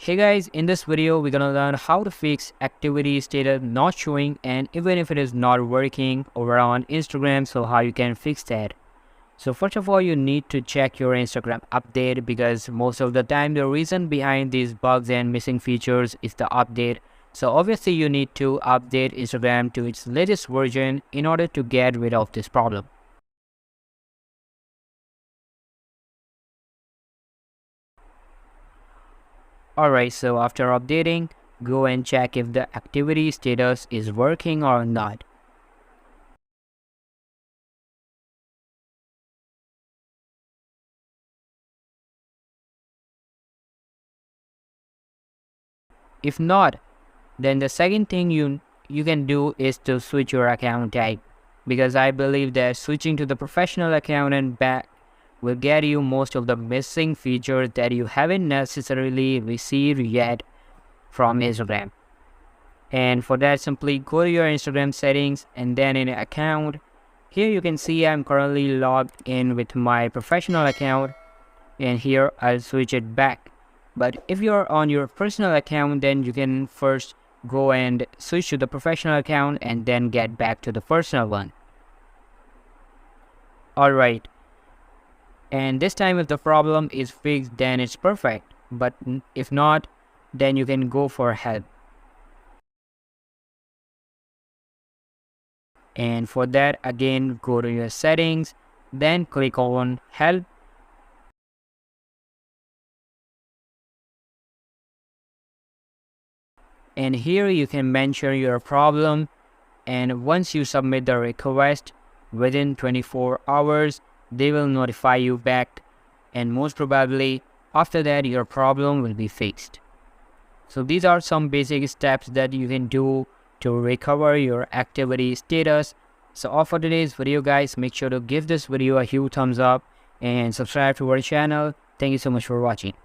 Hey guys, in this video we're gonna learn how to fix activity status not showing, and even if it is not working over on Instagram, so how you can fix that. So first of all, you need to check your Instagram update, because most of the time the reason behind these bugs and missing features is the update. So obviously you need to update Instagram to its latest version in order to get rid of this problem. Alright, so after updating, go and check if the activity status is working or not. If not, then the second thing you can do is to switch your account type, because I believe that switching to the professional account and back will get you most of the missing features that you haven't necessarily received yet from Instagram. And for that, simply go to your Instagram settings and then in account. Here you can see I'm currently logged in with my professional account, and here I'll switch it back. But if you're on your personal account, then you can first go and switch to the professional account and then get back to the personal one. Alright, and this time if the problem is fixed, then it's perfect. But if not, then you can go for help. And for that, again, go to your settings, then click on help. And here you can mention your problem, and once you submit the request, within 24 hours they will notify you back, and most probably after that your problem will be fixed. So these are some basic steps that you can do to recover your activity status. So all for today's video guys, make sure to give this video a huge thumbs up and subscribe to our channel. Thank you so much for watching.